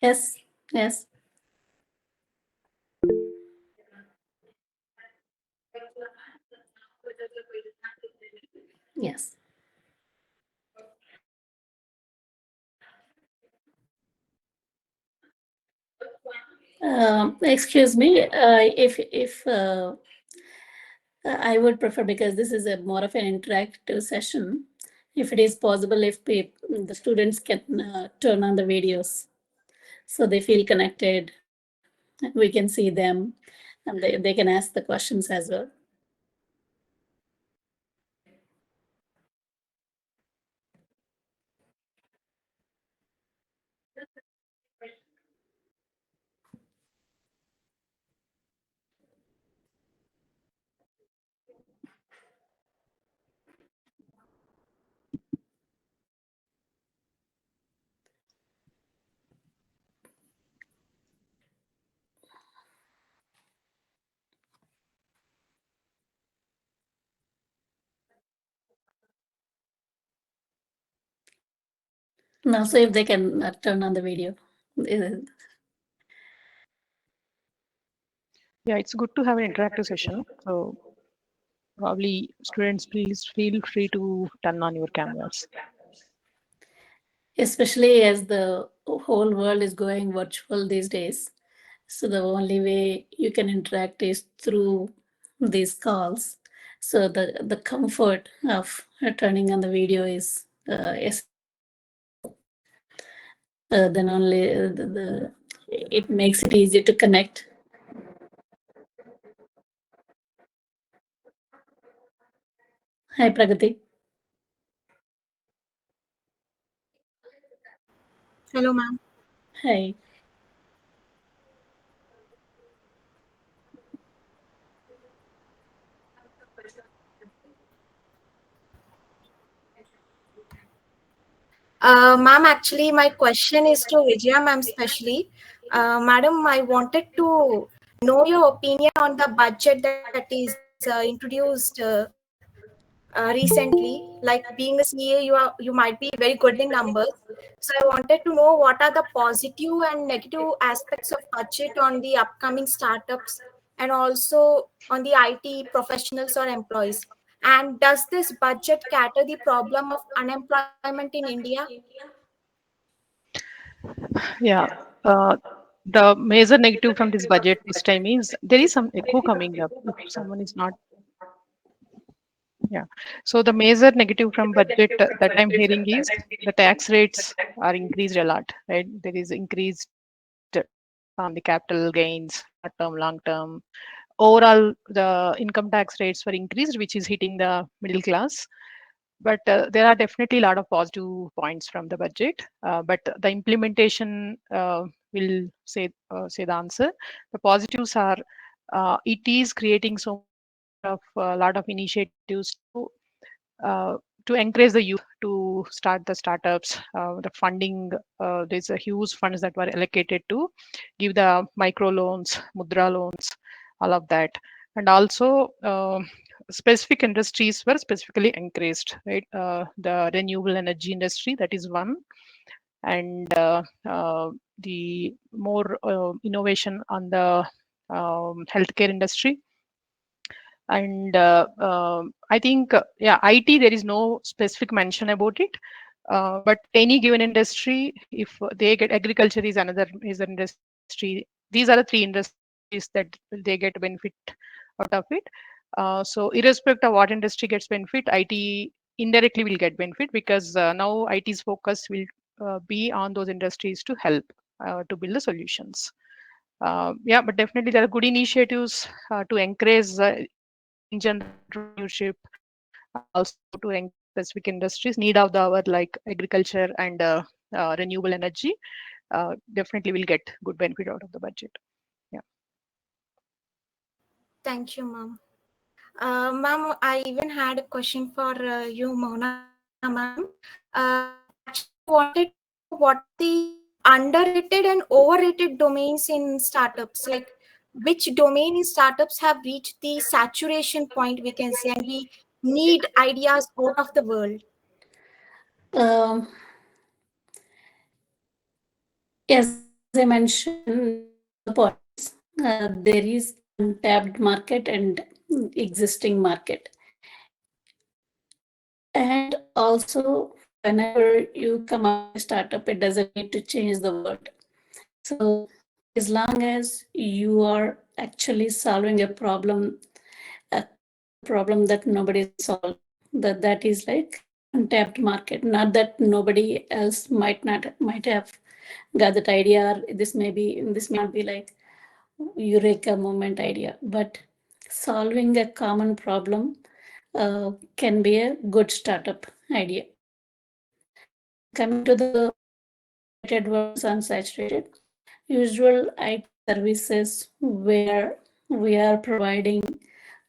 Yes, yes. Yes. Excuse me, if I would prefer, because this is a more of an interactive session, if it is possible, if the students can turn on the videos so they feel connected, we can see them, and they can ask the questions as well. Now, so if they can turn on the video. Yeah, it's good to have an interactive session. So probably students, please feel free to turn on your cameras. Especially as the whole world is going virtual these days. So the only way you can interact is through these calls. So the comfort of turning on the video is then only it makes it easier to connect. Hi, Pragati. Hello, ma'am. Hi. Ma'am, actually, my question is to Vijaya ma'am specially. Madam, I wanted to know your opinion on the budget that is introduced recently. Like being a CA, you might be very good in numbers. So I wanted to know what are the positive and negative aspects of budget on the upcoming startups and also on the IT professionals or employees. And does this budget cater the problem of unemployment in India? Yeah. Uh, the major negative from this budget this time is there is some echo coming up. If someone is not, yeah. So the major negative from budget that I'm hearing is the tax rates are increased a lot, right? There is increased on the capital gains, short term, long term. Overall, the income tax rates were increased, which is hitting the middle class. But there are definitely a lot of positive points from the budget. But the implementation will say the answer. The positives are it is creating so of a lot of initiatives uh, to encourage the youth to start the startups. The funding, there's a huge funds that were allocated to give the micro loans, mudra loans, all of that. And also specific industries were specifically encouraged, right? The renewable energy industry, that is one. And the more innovation on the healthcare industry. And I think yeah, IT, there is no specific mention about it, but any given industry, if they get, agriculture is another is an industry. These are the three industries that they get benefit out of it. So irrespective of what industry gets benefit, IT indirectly will get benefit, because now IT's focus will be on those industries to help to build the solutions. Yeah, but definitely there are good initiatives to encourage in general entrepreneurship, and also to encourage specific industries need of the hour like agriculture and renewable energy. Definitely will get good benefit out of the budget. Yeah. Thank you, ma'am. Ma'am, I even had a question for you, Mona ma'am. Actually, I wanted to know what are the underrated and overrated domains in startups. Like, which domain in startups have reached the saturation point, we can say, and we need ideas out of the world. Um, yes, as I mentioned, the points, there is untapped market and existing market. And also, whenever you come up with a startup, it doesn't need to change the world. So as long as you are actually solving a problem that nobody is solving, that is like untapped market. Not that nobody else might have got that idea, or this may not be like eureka moment idea, but solving a common problem can be a good startup idea. Coming to the saturated versus unsaturated, usual IT services where we are providing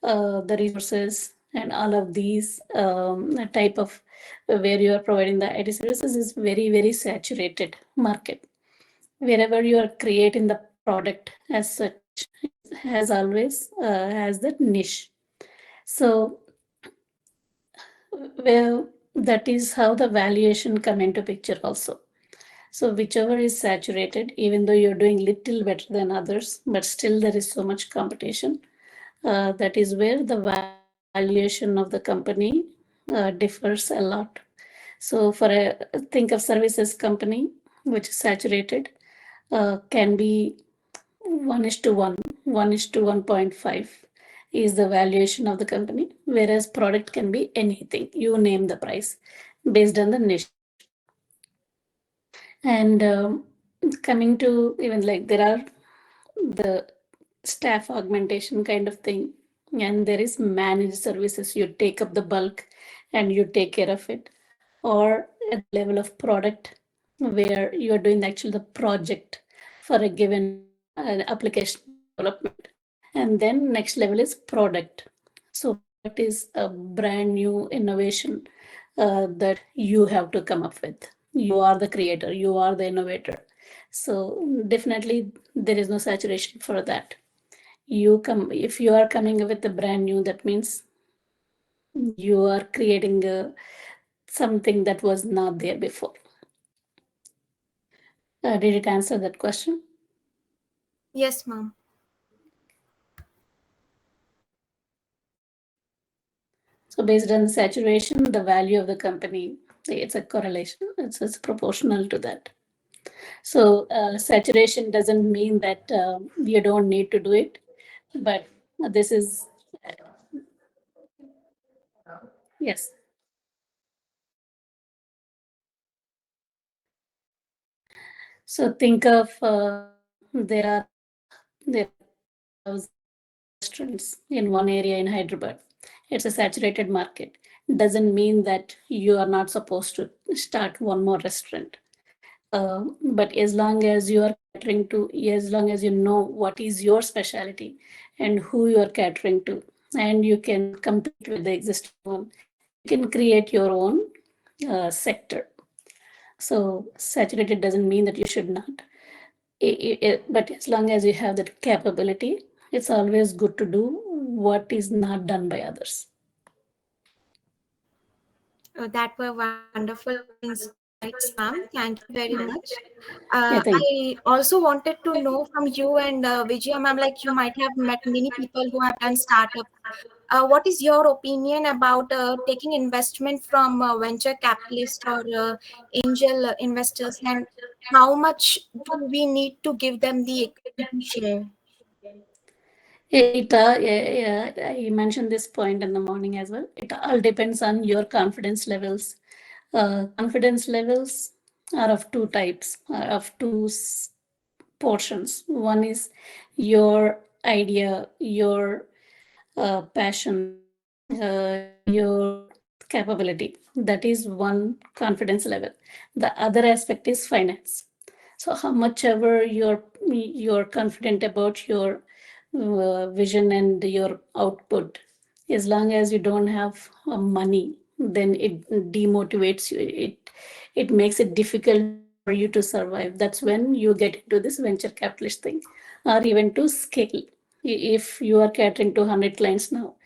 the resources and all of these type of where you are providing the IT services is very, very saturated market. Wherever you are creating the product as such, has always has that niche. So well, that is how the valuation come into picture also. So whichever is saturated, even though you're doing little better than others, but still there is so much competition. That is where the valuation of the company differs a lot. So for a think of services company which is saturated, can be 1:1, 1:1.5 is the valuation of the company, whereas product can be anything. You name the price based on the niche. And coming to even like there are the staff augmentation kind of thing, and there is managed services. You take up the bulk and you take care of it, or at the level of product where you are doing actually the project for a given application development. And then next level is product. So product is a brand new innovation that you have to come up with. You are the creator, you are the innovator. So definitely there is no saturation for that. If you are coming up with a brand new, that means you are creating something that was not there before. Did it answer that question? Yes, ma'am. So based on the saturation, the value of the company, it's a correlation. It's proportional to that. So saturation doesn't mean that you don't need to do it, but this is, yes. So think of there are restaurants in one area in Hyderabad. It's a saturated market. Doesn't mean that you are not supposed to start one more restaurant. But as long as you are catering to, as long as you know what is your specialty and who you are catering to, and you can compete with the existing one, you can create your own sector. So saturated doesn't mean that you should not. But as long as you have that capability, it's always good to do what is not done by others. That were wonderful insights, ma'am. Thank you very much. Yeah, thank you. I also wanted to know from you and Vijaya, ma'am, like you might have met many people who have done startups. What is your opinion about taking investment from venture capitalists or angel investors, and how much do we need to give them the equity share? Yeah, I mentioned this point in the morning as well. It all depends on your confidence levels. Confidence levels are of two types, of portions. One is your idea, your passion, your capability. That is one confidence level. The other aspect is finance. So how much ever you're confident about your vision and your output, as long as you don't have money, then it demotivates you. It makes it difficult for you to survive. That's when you get into this venture capitalist thing, or even to scale. If you are catering to 100 clients now,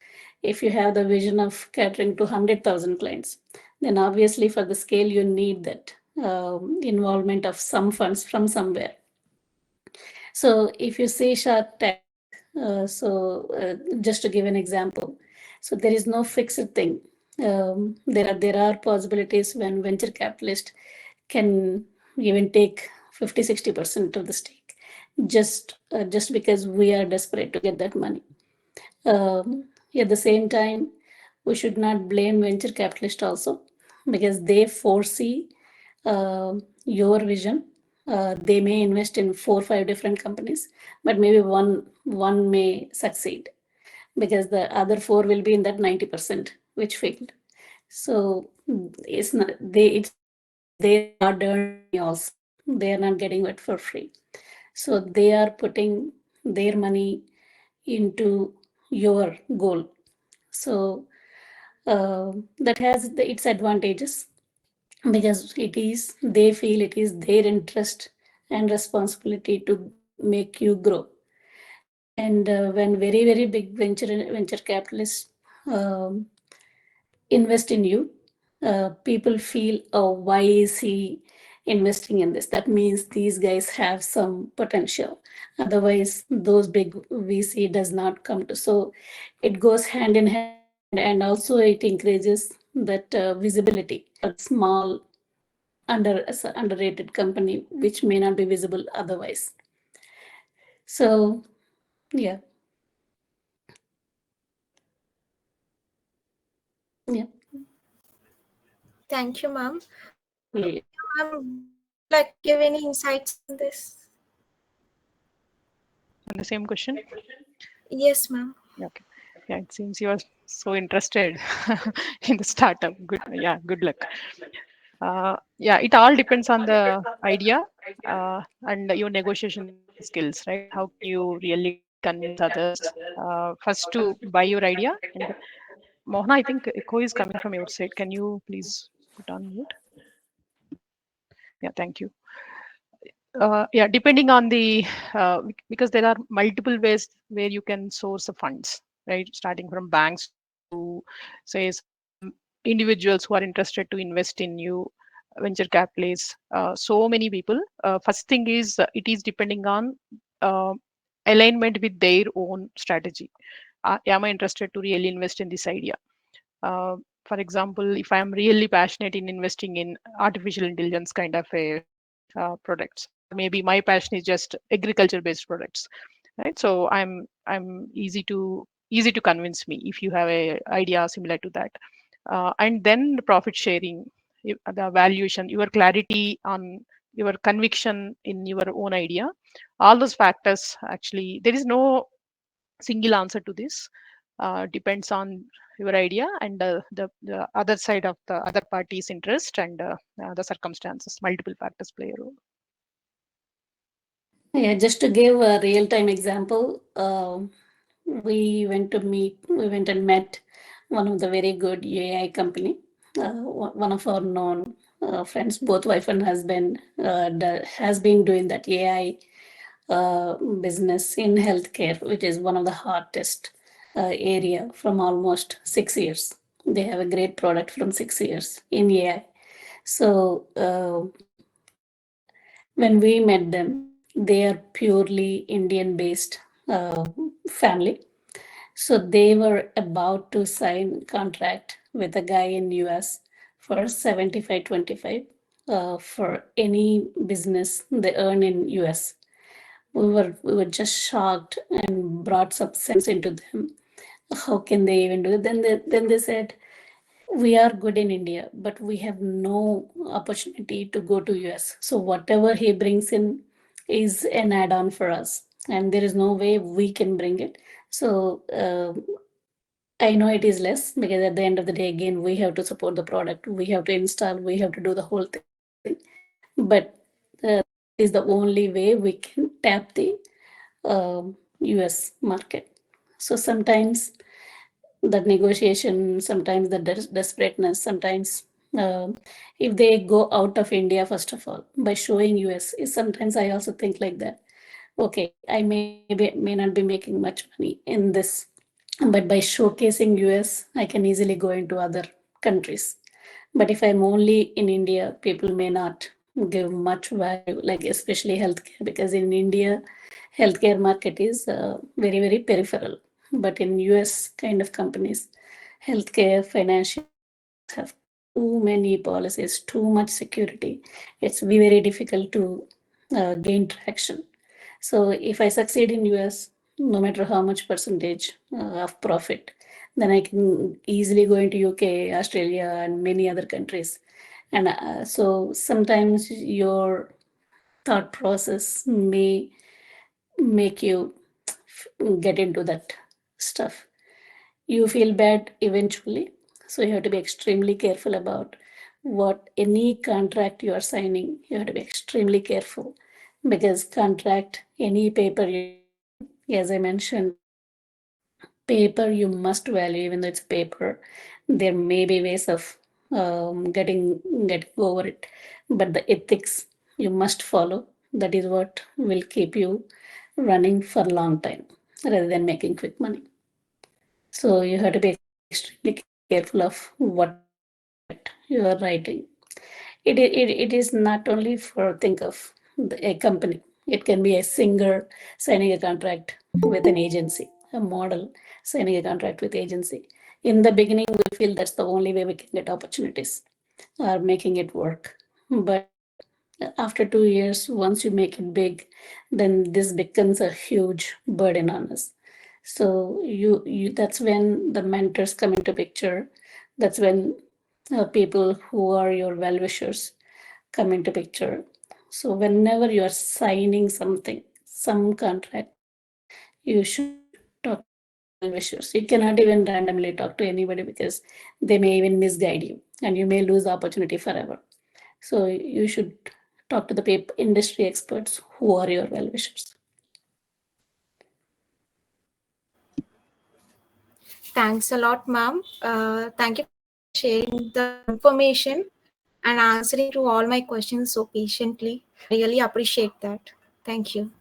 if you have the vision of catering to 100,000 clients, then obviously for the scale you need that involvement of some funds from somewhere. So if you see Shark Tank, just to give an example, so there is no fixed thing. There are possibilities when venture capitalists can even take 50-60% of the stake, just because we are desperate to get that money. At the same time, we should not blame venture capitalists also, because they foresee your vision. They may invest in 4 or 5 different companies, but maybe one may succeed, because the other 4 will be in that 90% which failed. So it's their hard-earned money also. They are not getting it for free. So they are putting their money into your goal. So that has its advantages, because they feel it is their interest and responsibility to make you grow. And when very big venture capitalists um, invest in you, people feel, oh, why is he investing in this? That means these guys have some potential. Otherwise, those big VC does not come to. So it goes hand in hand, and also it increases that visibility for small underrated company which may not be visible otherwise. So yeah. Yeah. Thank you, ma'am. Yeah. Ma'am, would you like to give any insights on this? And the same question. Yes, ma'am. Yeah, okay. Yeah, it seems you are so interested in the startup. Good. Yeah, good luck. Yeah, it all depends on the idea and your negotiation skills, right? How can you really convince others first to buy your idea? And Mohana, I think echo is coming from your side. Can you please put on mute? Yeah, thank you. Yeah, depending on the because there are multiple ways where you can source the funds, right? Starting from banks to say some individuals who are interested to invest in you, venture capitalists. So many people. First thing is it is depending on uh, alignment with their own strategy. Am I interested to really invest in this idea? Uh, for example, if I'm really passionate in investing in artificial intelligence kind of a products, or maybe my passion is just agriculture based products, right? So I'm easy to convince me if you have a idea similar to that. And then the profit sharing, the valuation, your clarity on your conviction in your own idea, all those factors. Actually, there is no single answer to this. Depends on your idea and the other side of the other party's interest and the circumstances. Multiple factors play a role. Yeah, just to give a real-time example, we went and met one of the very good AI company. One of our known friends, both wife and husband, has been doing that AI business in healthcare, which is one of the hottest area from almost 6 years. They have a great product from 6 years in AI. So when we met them, they are purely Indian-based family. So they were about to sign contract with a guy in US for 75-25 for any business they earn in US. We were just shocked and brought some sense into them. How can they even do it? Then they said, we are good in India, but we have no opportunity to go to US. So whatever he brings in is an add-on for us, and there is no way we can bring it. So I know it is less, because at the end of the day, again, we have to support the product, we have to install, we have to do the whole thing. But is the only way we can tap the US market. So sometimes that negotiation, sometimes the desperateness, sometimes if they go out of India, first of all, by showing US, sometimes I also think like that. Okay, I may not be making much money in this, but by showcasing US, I can easily go into other countries. But if I'm only in India, people may not give much value, like especially healthcare, because in India, healthcare market is very, very peripheral. But in US kind of companies, healthcare, financial have too many policies, too much security. It's very difficult to gain traction. So if I succeed in US, no matter how much percentage of profit, then I can easily go into UK, Australia, and many other countries. And so sometimes your thought process may make you get into that stuff. You feel bad eventually. So you have to be extremely careful about what any contract you are signing. You have to be extremely careful because contract, any paper you sign, as I mentioned, paper you must value, even though it's paper. There may be ways of getting over it, but the ethics you must follow. That is what will keep you running for a long time rather than making quick money. So you have to be extremely careful of whatever contract you are writing. It is not only for, think of a company. It can be a singer signing a contract with an agency, a model signing a contract with agency. In the beginning, we feel that's the only way we can get opportunities or making it work. But after 2 years, once you make it big, then this becomes a huge burden on us. So you that's when the mentors come into picture. That's when people who are your well-wishers come into picture. So whenever you are signing something, some contract, you should talk to your well-wishers. You cannot even randomly talk to anybody because they may even misguide you and you may lose the opportunity forever. So you should talk to the industry experts who are your well-wishers. Thanks a lot, ma'am. Thank you for sharing the information and answering to all my questions so patiently. I really appreciate that. Thank you.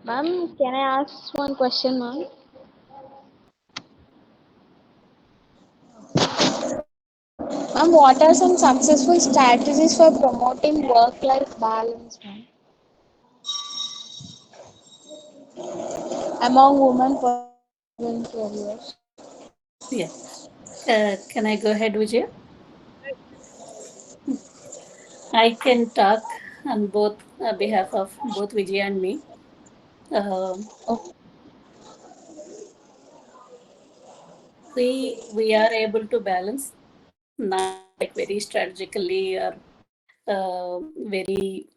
Ma'am, can I ask one question, ma'am? Ma'am, what are some successful strategies for promoting work-life balance, ma'am, among women pursuing careers? Yeah. Can I go ahead, Vijay? I can talk on both behalf of both Vijay and me. Uh, Okay. we are able to balance, not like very strategically or very.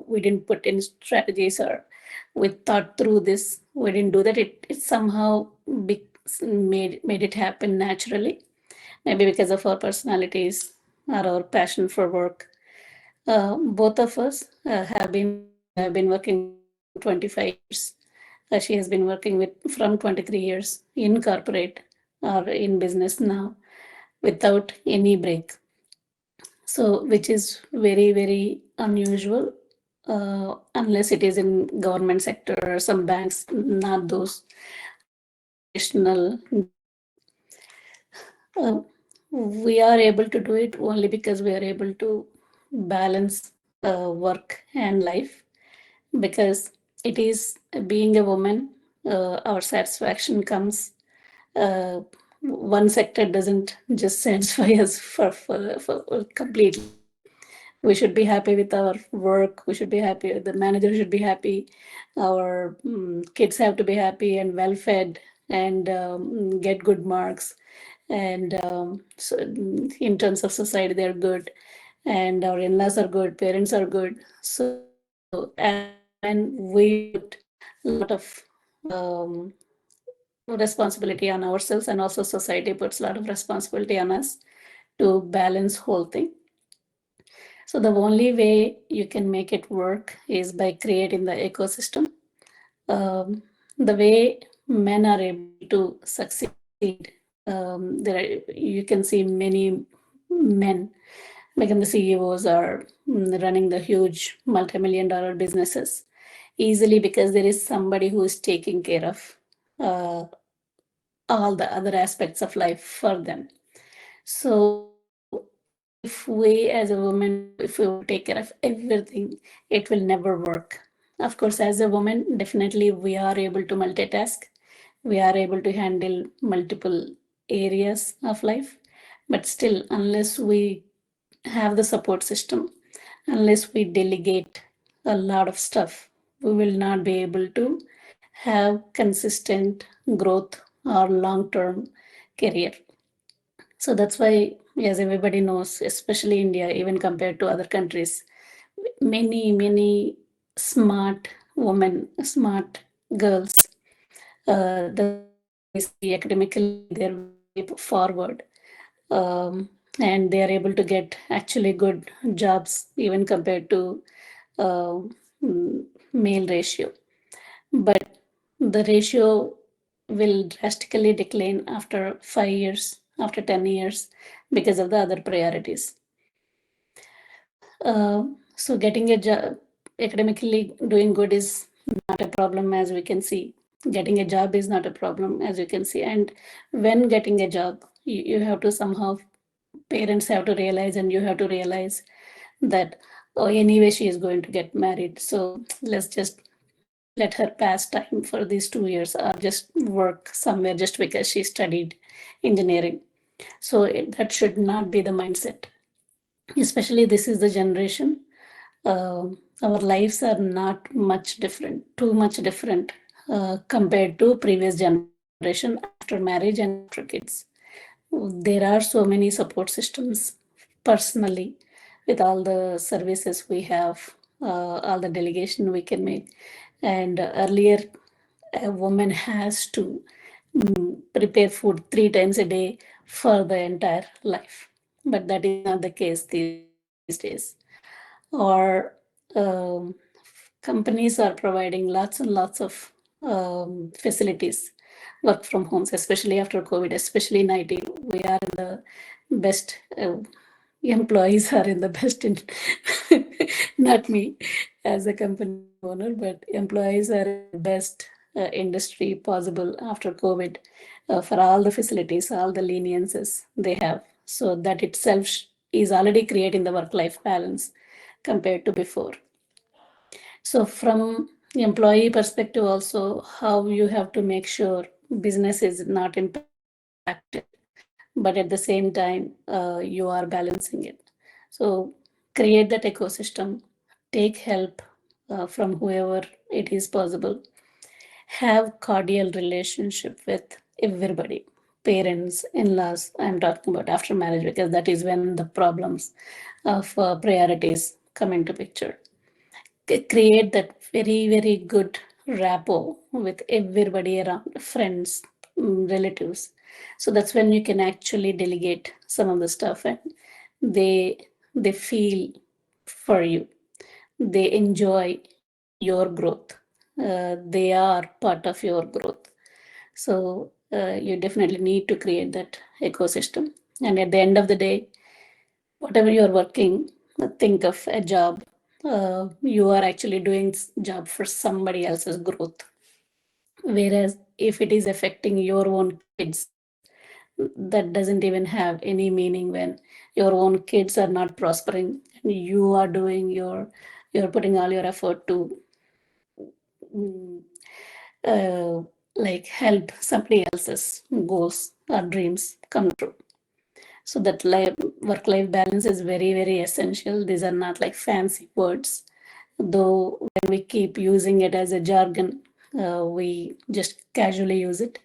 We didn't put in strategies or we thought through this. We didn't do that. It somehow made it happen naturally. Maybe because of our personalities or our passion for work. Both of us have been working with Vijay from 25 years. She has been working with from 23 years in corporate or in business now without any break. So, which is very, very unusual, unless it is in government sector or some banks, not those traditional. Uh, we are able to do it only because we are able to balance work and life, because it is being a woman, our satisfaction comes. Uh, one sector doesn't just satisfy us for completely. We should be happy with our work. We should be happy. The manager should be happy. Our kids have to be happy and well fed and get good marks. And so in terms of society, they're good. And our in-laws are good. Parents are good. So as women, we put a lot of um, responsibility on ourselves, and also society puts a lot of responsibility on us to balance whole thing. So the only way you can make it work is by creating the ecosystem. The way men are able to succeed, you can see many men become the CEOs or running the huge multi-million-dollar businesses easily because there is somebody who is taking care of uh, all the other aspects of life for them. So if we as a woman, if we will take care of everything, it will never work. Of course, as a woman, definitely we are able to multitask. We are able to handle multiple areas of life. But still, unless we have the support system, unless we delegate a lot of stuff, we will not be able to have consistent growth or long-term career. So that's why, as everybody knows, especially India, even compared to other countries, many smart women, smart girls, the way we see academically, they're very forward. And they are able to get actually good jobs even compared to uh, male ratio. But the ratio will drastically decline after 5 years, after 10 years, because of the other priorities. So getting a job, academically doing good is not a problem, as we can see. Getting a job is not a problem, as you can see. And when getting a job, you have to somehow, parents have to realize, and you have to realize that, oh, anyway, she is going to get married. So let's just let her pass time for these 2 years or just work somewhere just because she studied engineering. So that should not be the mindset. Especially this is the generation. Our lives are not much different, too much different compared to previous generation after marriage and after kids. There are so many support systems personally with all the services we have, all the delegation we can make. And earlier, a woman has to prepare food 3 times a day for the entire life. But that is not the case these days. Or companies are providing lots and lots of facilities, work from homes, especially after COVID, especially in IT. We are in the best, employees are in the best, not me as a company owner, but employees are in the best industry possible after COVID for all the facilities, all the leniences they have. So that itself is already creating the work-life balance compared to before. So from employee perspective also, how you have to make sure business is not impacted, but at the same time, you are balancing it. So create that ecosystem, take help from whoever it is possible, have cordial relationship with everybody, parents, in-laws. I'm talking about after marriage because that is when the problems of priorities come into picture. Create that very good rapport with everybody around, friends, relatives. So that's when you can actually delegate some of the stuff, and they feel for you, they enjoy your growth, they are part of your growth. So you definitely need to create that ecosystem. And at the end of the day, whatever you're working, think of a job. You are actually doing job for somebody else's growth. Whereas if it is affecting your own kids, that doesn't even have any meaning when your own kids are not prospering and you are doing you're putting all your effort to mm, uh, like help somebody else's goals or dreams come true. So that work-life balance is very essential. These are not like fancy words, though when we keep using it as a jargon, we just casually use it.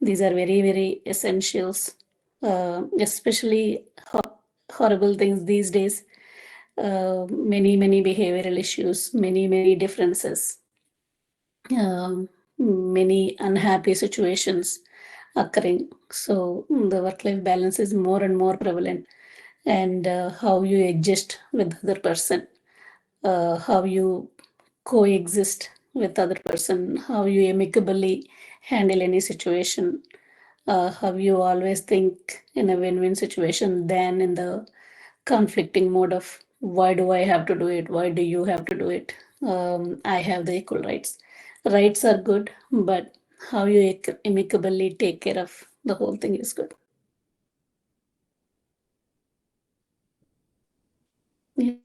These are very essentials, especially horrible things these days. Many behavioral issues, many differences, many unhappy situations occurring. So the work-life balance is more and more prevalent. and how you adjust with other person, how you coexist with other person, how you amicably handle any situation, how you always think in a win-win situation than in the conflicting mode of why do I have to do it? Why do you have to do it? I have the equal rights. Rights are good, but how you amicably take care of the whole thing is good. Yes.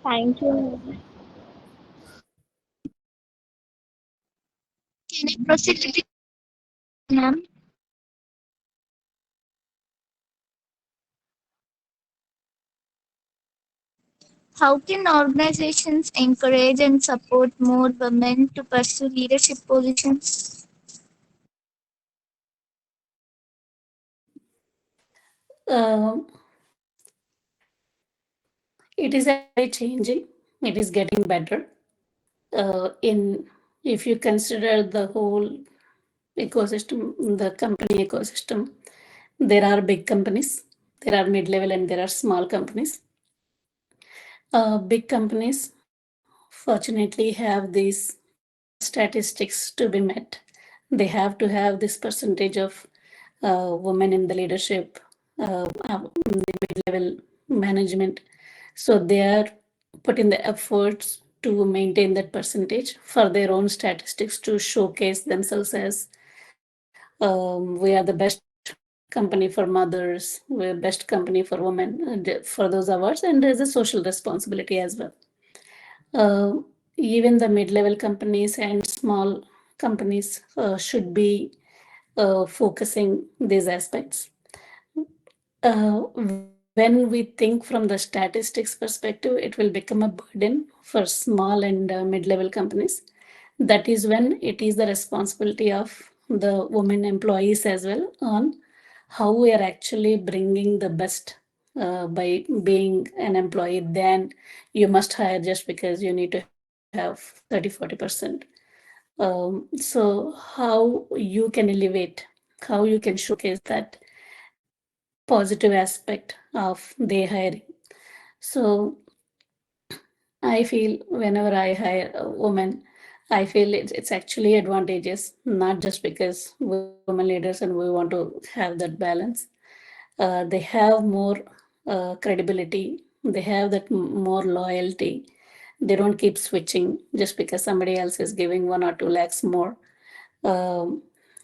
Thank you. Can I proceed with it, ma'am? How can organizations encourage and support more women to pursue leadership positions? Um, it is actually changing. It is getting better. In if you consider the whole ecosystem, the company ecosystem, there are big companies, there are mid-level, and there are small companies. Big companies fortunately have these statistics to be met. They have to have this percentage of women in the leadership, in the mid-level management. So they are putting the efforts to maintain that percentage for their own statistics to showcase themselves as we are the best company for mothers, we're best company for women, for those awards, and there's a social responsibility as well. Uh, Even the mid-level companies and small companies should be focusing these aspects. When we think from the statistics perspective, it will become a burden for small and mid-level companies. That is when it is the responsibility of the women employees as well on how we are actually bringing the best by being an employee. Then you must hire just because you need to have 30-40%. So how you can elevate, how you can showcase that positive aspect of their hiring. So I feel whenever I hire a woman, I feel it's actually advantageous, not just because we're women leaders and we want to have that balance. They have more credibility, they have that more loyalty. They don't keep switching just because somebody else is giving 1 or 2 lakhs more. Um,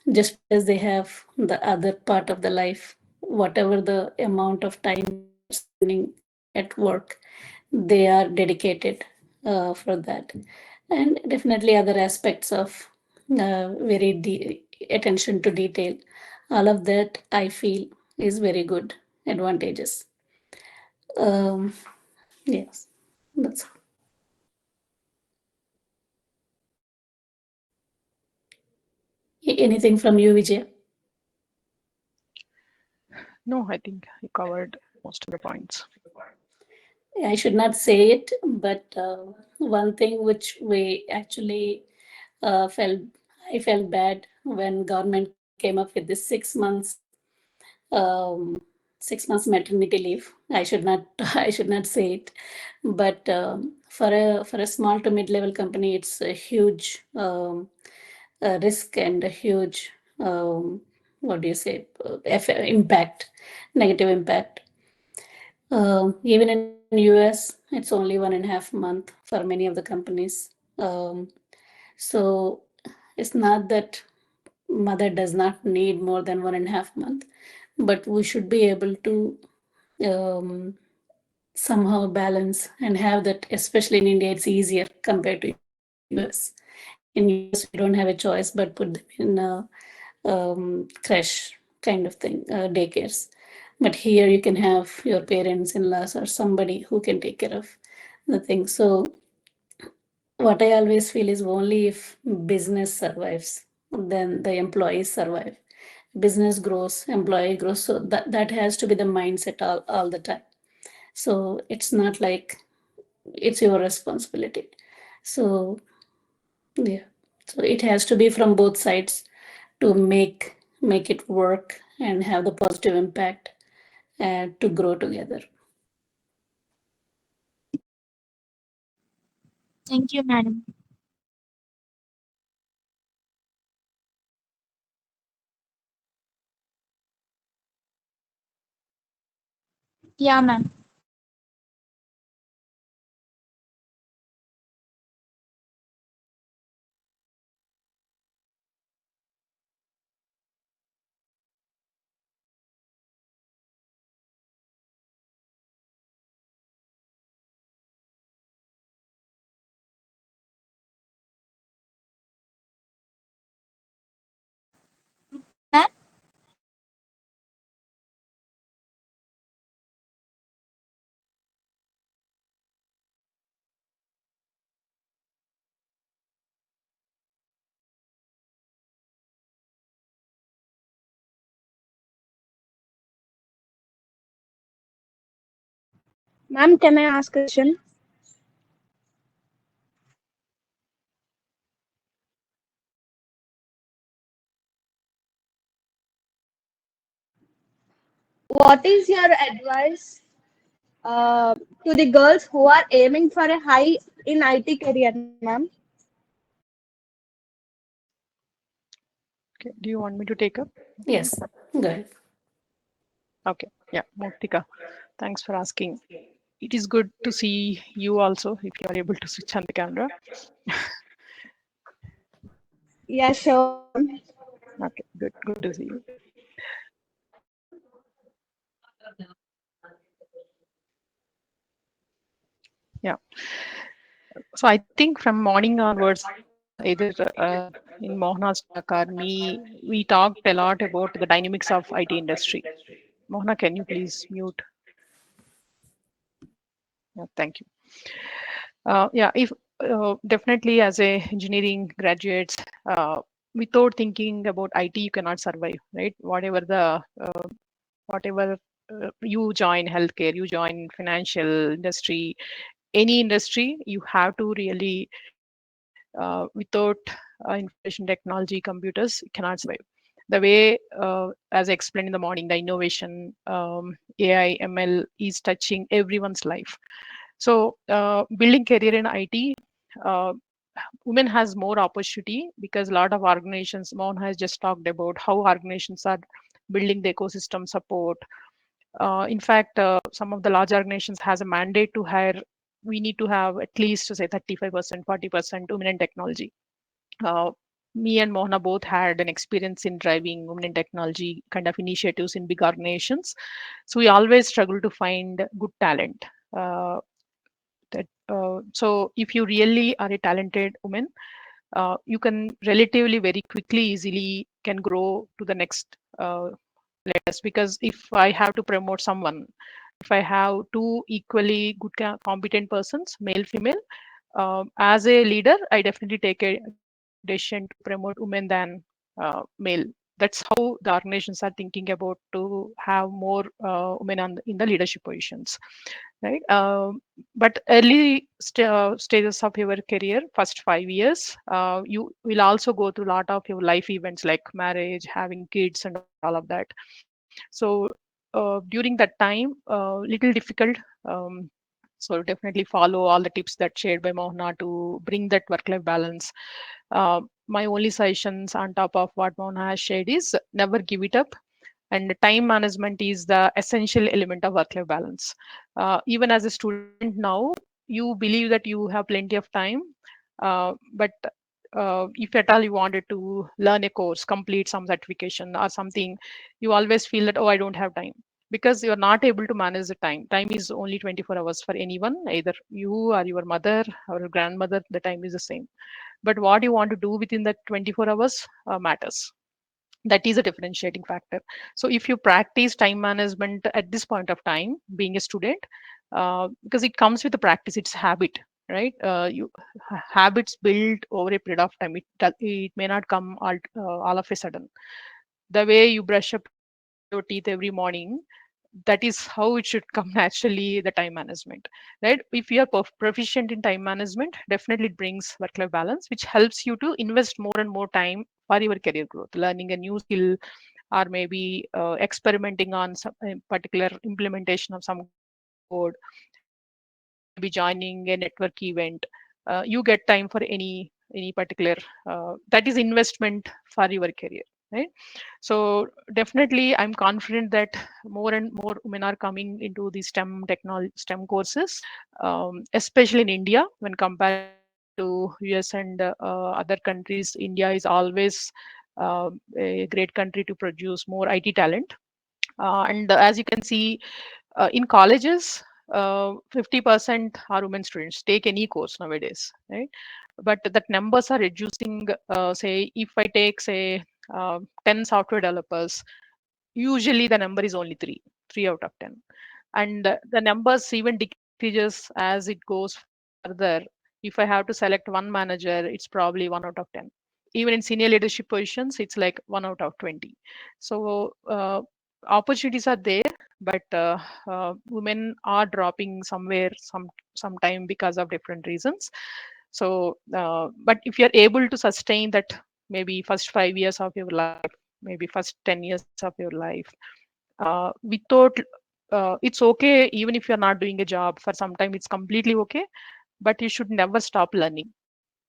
just because they have the other part of the life, whatever the amount of time they're spending at work, they are dedicated for that. And definitely other aspects of very attention to detail. All of that I feel is very good advantages. Um, yes, that's all. Anything from you, Vijay? No, I think you covered most of the points. I should not say it, but one thing which we actually felt, I felt bad when government came up with this um, 6 months maternity leave. I should not, I should not say it, but for a small to mid level company, it's a huge risk and a huge what do you say impact, negative impact. Even in US, it's only 1.5 months for many of the companies. So it's not that mother does not need more than 1.5 months, but we should be able to um, somehow balance and have that. Especially in India, it's easier compared to US. In US, you don't have a choice but put them in crash kind of thing, daycares. But here you can have your parents, in-laws, or somebody who can take care of the thing. So what I always feel is only if business survives, then the employees survive. Business grows, employee grows. So that has to be the mindset all the time. So it's not like it's your responsibility. So yeah, so it has to be from both sides to make it work and have the positive impact and to grow together. Thank you, madam. Yeah, ma'am. Ma'am? Ma'am, can I ask a question? What is your advice uh, to the girls who are aiming for a high in IT career, ma'am? Okay. Do you want me to take up? Yes, go ahead. Okay. Yeah, Muktika. Thanks for asking. It is good to see you also if you are able to switch on the camera. Yeah, sure, ma'am. Okay, good. Good to see you. Yeah. So I think from morning onwards, either in Mohna's talk or me, we talked a lot about the dynamics of IT industry. Mohna, can you please mute? Yeah, thank you. Yeah, if definitely as a engineering graduates, without thinking about IT, you cannot survive, right? Whatever you join healthcare, you join financial industry, any industry, you have to really without information technology, computers, you cannot survive. The way, as I explained in the morning, the innovation, AI, ML is touching everyone's life. So, building career in IT, uh, women has more opportunity because a lot of organizations, Mohan has just talked about how organizations are building the ecosystem support. In fact, some of the large organizations has a mandate to hire. We need to have at least say 35%, 40% women in technology. uh, Me and Mohna both had an experience in driving women in technology kind of initiatives in big organizations. So we always struggle to find good talent. So if you really are a talented woman, you can relatively very quickly, easily can grow to the next latest. Because if I have to promote someone, if I have two equally good competent persons, male, female, as a leader, I definitely take a decision to promote women than male. That's how the organizations are thinking about to have more women in the leadership positions, right? But early stages of your career, first 5 years, you will also go through a lot of your life events like marriage, having kids, and all of that. So during that time, little difficult. Um, so definitely follow all the tips that shared by Mohna to bring that work-life balance. My only suggestions on top of what Mohna has shared is never give it up. And time management is the essential element of work-life balance. Even as a student now, you believe that you have plenty of time, but if at all you wanted to learn a course, complete some certification or something, you always feel that, oh, I don't have time, because you're not able to manage the time. Time is only 24 hours for anyone, either you or your mother or your grandmother, the time is the same. But what you want to do within that 24 hours matters. That is a differentiating factor. So if you practice time management at this point of time being a student, because it comes with the practice, it's habit, right? Habits built over a period of time. It may not come all of a sudden. The way you brush up your teeth every morning, that is how it should come naturally, the time management, right? If you are proficient in time management, definitely it brings work life balance, which helps you to invest more and more time for your career growth, learning a new skill, or maybe experimenting on some particular implementation of some code, or maybe joining a network event. You get time for any particular, that is investment for your career, right? So definitely I'm confident that more and more women are coming into the STEM technology, STEM courses, especially in India. When compared to US and other countries, India is always a great country to produce more IT talent. And as you can see, in colleges, 50% are women students take any course nowadays, right? But that numbers are reducing. Say, if I take, say, 10 software developers, usually the number is only three out of 10. And the numbers even decreases as it goes further. If I have to select one manager, it's probably 1 out of 10. Even in senior leadership positions, it's like 1 out of 20. So opportunities are there, but women are dropping somewhere sometime because of different reasons. So but if you're able to sustain that, maybe first 5 years of your life, maybe first 10 years of your life, without it's okay even if you're not doing a job for some time, it's completely okay. But you should never stop learning,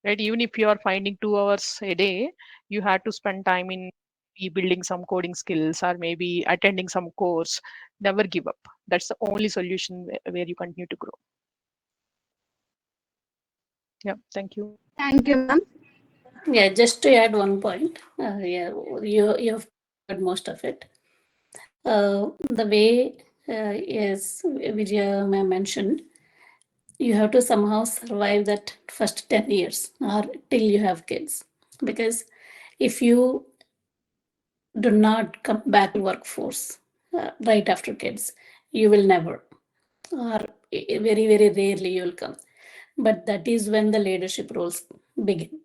right? Even if you are finding 2 hours a day, you have to spend time in building some coding skills or maybe attending some course. Never give up. That's the only solution where you continue to grow. Yeah, thank you. Thank you, ma'am. Yeah, just to add one point, yeah, you've covered most of it. The way is Vijaya ma'am mentioned, you have to somehow survive that first 10 years or till you have kids, because if you do not come back to workforce right after kids, you will never, or very very rarely you will come. But that is when the leadership roles begin.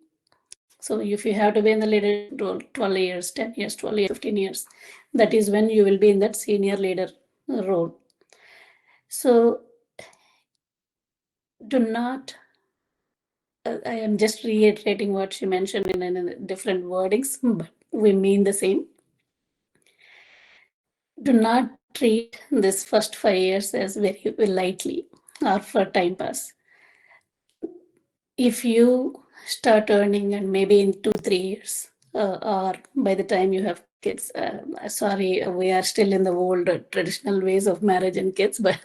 So if you have to be in the leadership role 12 years, 10 years, 12 years, 15 years, that is when you will be in that senior leader role. So do not, I am just reiterating what she mentioned in different wordings, but we mean the same. Do not treat this first 5 years as very lightly or for time pass. If you start earning and maybe in 2-3 years, or by the time you have kids, sorry, we are still in the old traditional ways of marriage and kids, but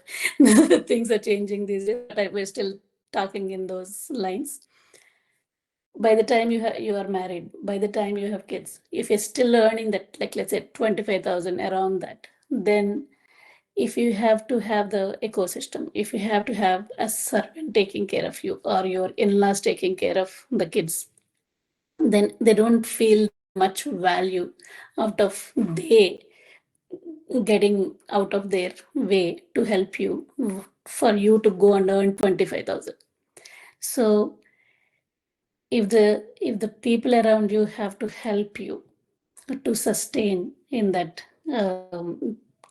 things are changing these days. But we're still talking in those lines. By the time you are married, by the time you have kids, if you're still earning that, like let's say 25,000 around that, then if you have to have the ecosystem, if you have to have a servant taking care of you or your in-laws taking care of the kids, then they don't feel much value out of they getting out of their way to help you for you to go and earn 25,000. So if the people around you have to help you to sustain in that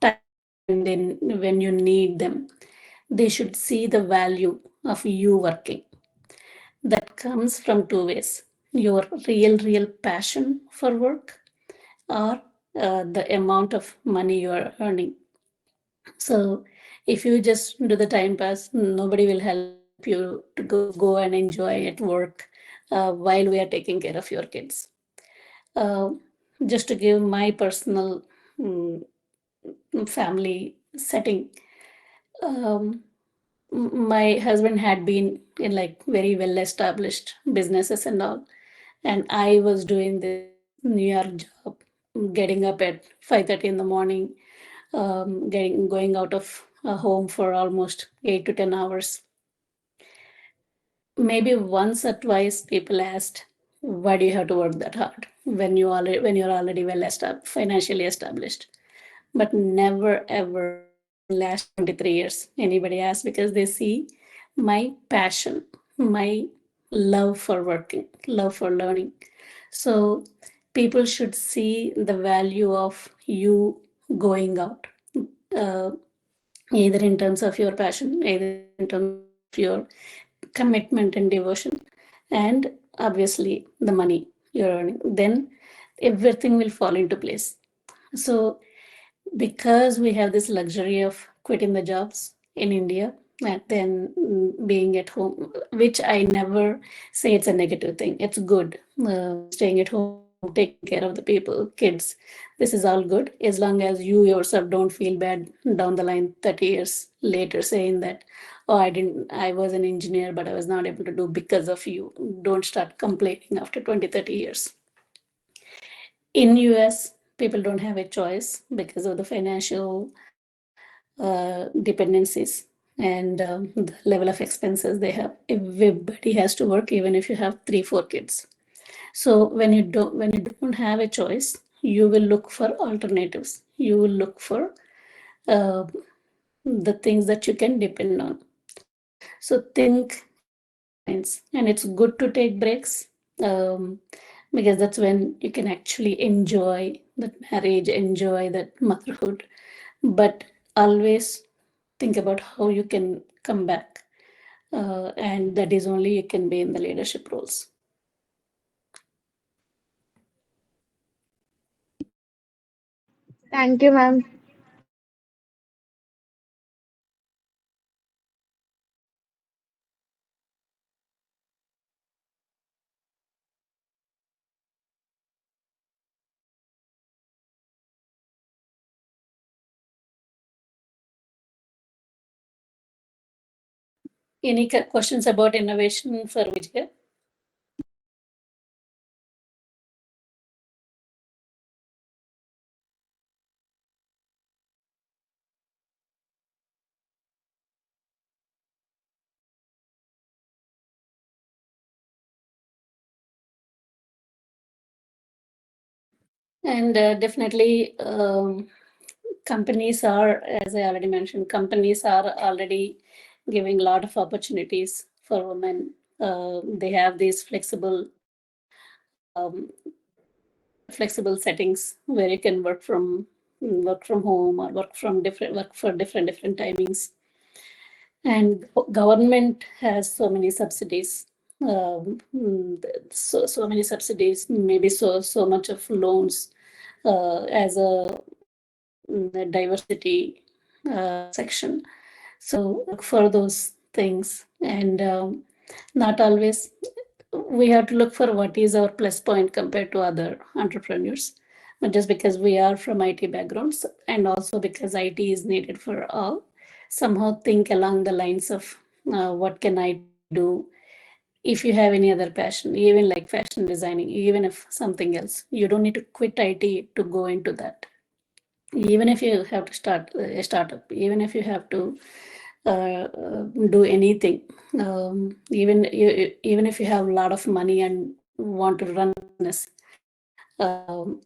time when you need them, they should see the value of you working. That comes from two ways: your real passion for work, or the amount of money you are earning. So if you just do the time pass, nobody will help you to go and enjoy at work while we are taking care of your kids. Uh, just to give my personal family setting, my husband had been in like very well established businesses and all, and I was doing this New York job, getting up at 5:30 in the morning, going out of home for almost 8 to 10 hours. Maybe once or twice people asked, why do you have to work that hard when you're already well established, financially established? But never ever in last 23 years anybody asked, because they see my passion, my love for working, love for learning. So people should see the value of you going out, uh, either in terms of your passion, either in terms of your commitment and devotion, and obviously the money you're earning, then everything will fall into place. So because we have this luxury of quitting the jobs in India and then being at home, which I never say it's a negative thing. It's good. Staying at home, taking care of the people, kids. This is all good as long as you yourself don't feel bad down the line 30 years later saying that, oh, I was an engineer, but I was not able to do because of you. Don't start complaining after 20, 30 years. In US, people don't have a choice because of the financial dependencies and the level of expenses they have. Everybody has to work, even if you have 3, 4 kids. So when you don't have a choice, you will look for alternatives. You will look for uh, the things that you can depend on. So think along those lines, and it's good to take breaks. Um, because that's when you can actually enjoy that marriage, enjoy that motherhood, but always think about how you can come back, and that is only you can be in the leadership roles. Thank you, ma'am. Any questions about innovation for Vijay? And definitely, companies are, as I already mentioned, companies are already giving a lot of opportunities for women. They have these um, flexible settings where you can work from home or work for different timings. And government has so many subsidies. So many subsidies, maybe so much of loans as a diversity section. So look for those things, and not always we have to look for what is our plus point compared to other entrepreneurs. But just because we are from IT backgrounds, and also because IT is needed for all, somehow think along the lines of what can I do. If you have any other passion, even like fashion designing, even if something else, you don't need to quit IT to go into that. Even if you have to start a startup, even if you have to do anything, even if you have a lot of money and want to run a business, um,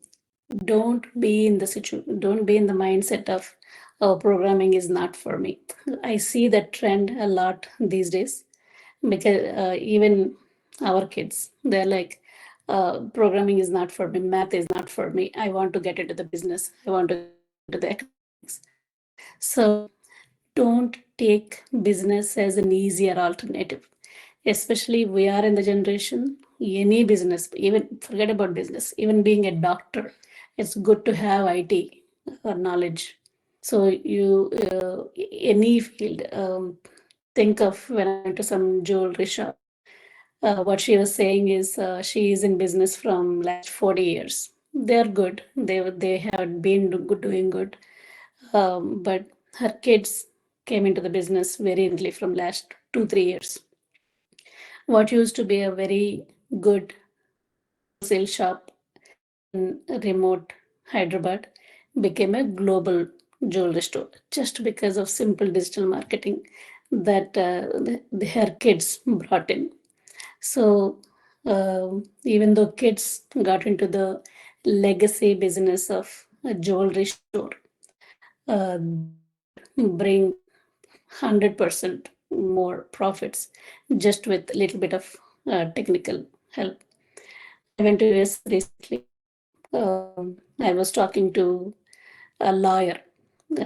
don't be in the mindset of, oh, programming is not for me. I see that trend a lot these days, because even our kids, they're like, programming is not for me, math is not for me, I want to get into the business, I want to get into the economics. So don't take business as an easier alternative. Especially we are in the generation, any business, even forget about business, even being a doctor, it's good to have IT knowledge. So you, any field, think of when I went to some jewelry shop, what she was saying is she is in business from last 40 years. They're good. They have been doing good. But her kids came into the business very recently from last 2, 3 years. What used to be a very good wholesale shop in remote Hyderabad became a global jewelry store just because of simple digital marketing that her kids brought in. So even though kids got into the legacy business of a jewelry store, they could bring 100% more profits just with a little bit of technical help. I went to US recently. I was talking to a lawyer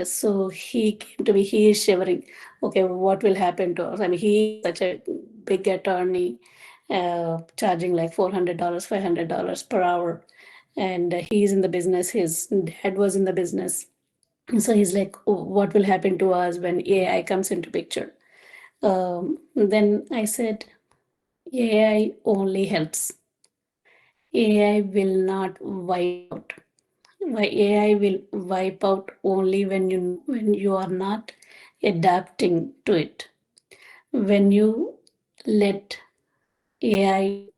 So he came to me, he is shivering. Okay, what will happen to us? I mean, he is such a big attorney, charging like $400, $500 per hour. And he's in the business, his dad was in the business. So he's like, "Oh, what will happen to us when AI comes into picture?" Then I said, AI only helps. AI will not wipe out. AI will wipe out only when you are not adapting to it. When you let AI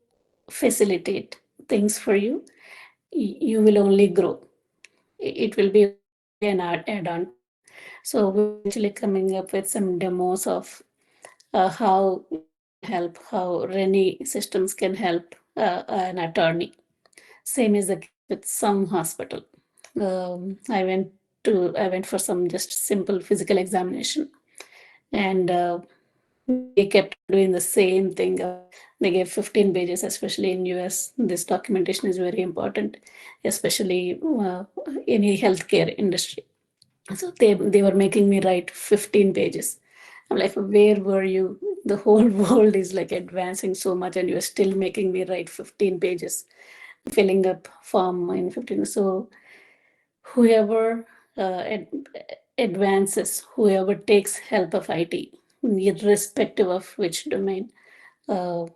facilitate things for you, you will only grow. It will be an add-on. So we're actually coming up with some demos of how help, how Rennie systems can help an attorney. Same is the case with some hospital. I went for some just simple physical examination, and they kept doing the same thing. They gave 15 pages, especially in US. This documentation is very important, especially any healthcare industry. So they were making me write 15 pages. I'm like, where were you? The whole world is like advancing so much, and you're still making me write 15 pages, filling up form in 15. So whoever advances, whoever takes help of IT, irrespective of which domain, uh,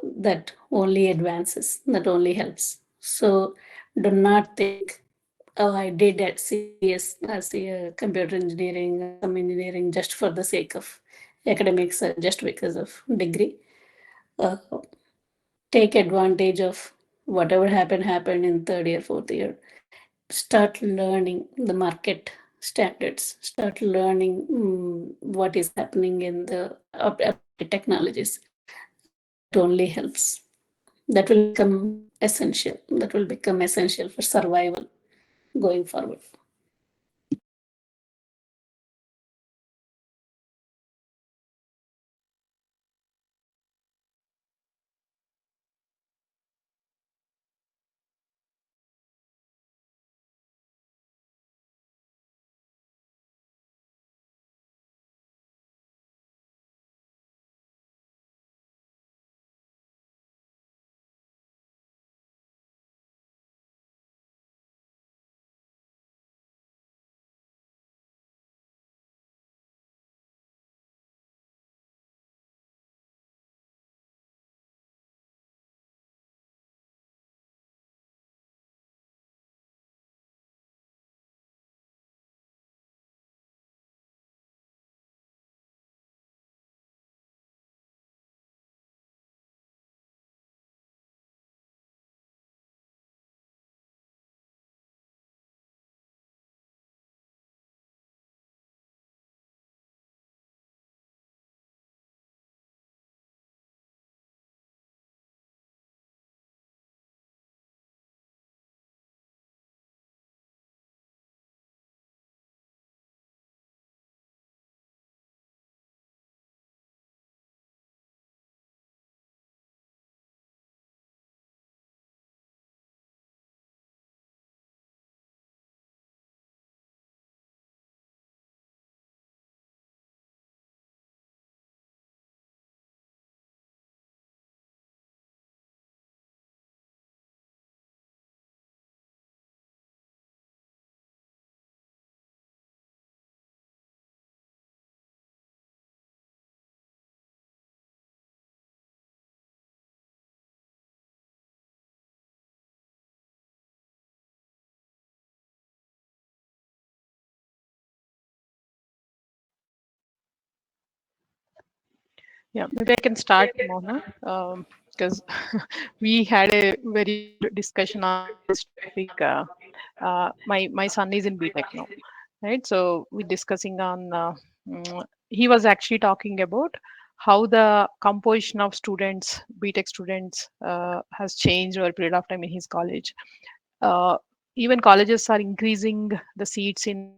that only advances, that only helps. So do not think, oh, I did at CS, computer engineering, some engineering just for the sake of academics, just because of degree. Uh, Take advantage of whatever happened in third year, fourth year. Start learning the market standards. Start learning what is happening in the technologies. That only helps. That will become essential. That will become essential for survival going forward. Yeah, maybe I can start, Mona, because we had a very good discussion on this topic. My son is in BTech now, right? So we're discussing on. He was actually talking about how the composition of students, BTech students, has changed over a period of time in his college. Uh, Even colleges are increasing the seats in,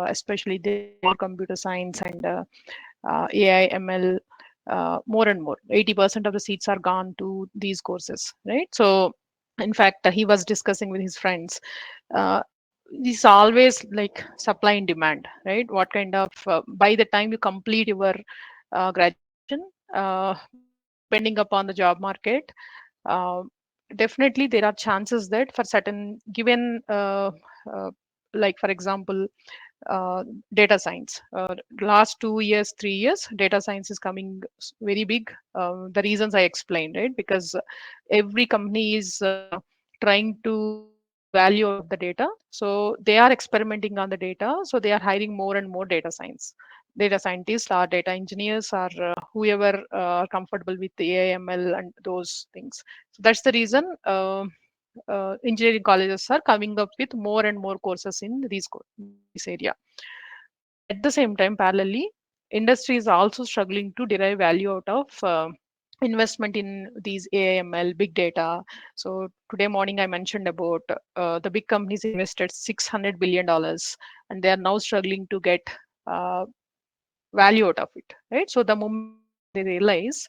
especially the more computer science and AI, ML, more and more. 80% of the seats are gone to these courses, right? So, in fact, he was discussing with his friends. Uh, It's always like supply and demand, right? What kind of by the time you complete your graduation, depending upon the job market, uh, definitely there are chances that for certain given uh, like for example, uh, data science, last 2 years 3 years data science is coming very big. The reasons I explained, right? Because every company is trying to get value out of the data, so they are experimenting on the data, so they are hiring more and more data scientists or data engineers or whoever are comfortable with the AIML and those things. So that's the reason engineering colleges are coming up with more and more courses in this area. But at the same time, parallelly, industry is also struggling to derive value out of investment in these AIML, big data. So today morning I mentioned about the big companies invested $600 billion, and they are now struggling to get uh, value out of it, right? So the moment they realize,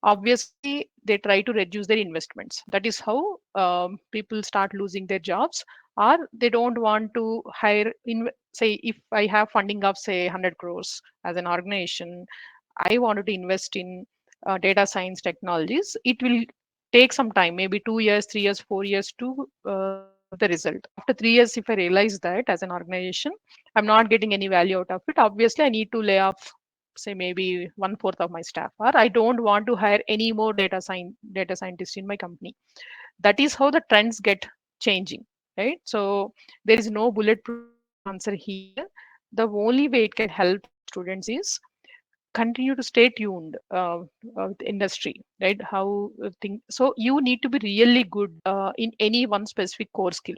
obviously they try to reduce their investments. That is how people start losing their jobs, or they don't want to hire in. Say if I have funding of say 100 crores as an organization, I wanted to invest in data science technologies. It will take some time, maybe 2 years, 3 years, 4 years to see out the result. After 3 years, if I realize that as an organization, I'm not getting any value out of it, obviously I need to lay off, say maybe one fourth of my staff, or I don't want to hire any more data scientists in my company. That is how the trends get changing, right? So there is no bulletproof answer here. The only way it can help students is continue to stay tuned with the industry, right? How thing. So you need to be really good in any one specific core skill.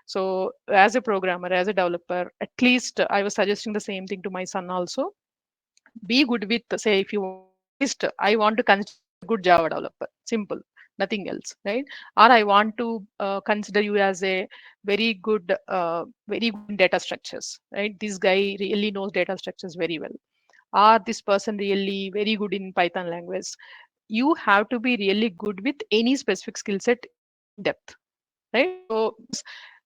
So as a programmer, as a developer, at least I was suggesting the same thing to my son also. Be good with, say, if you want, at least I want to consider you as a good Java developer, simple, nothing else, right? Or I want to consider you as a very good in data structures, right? This guy really knows data structures very well, or this person really very good in Python language. You have to be really good with any specific skill set in depth, right? So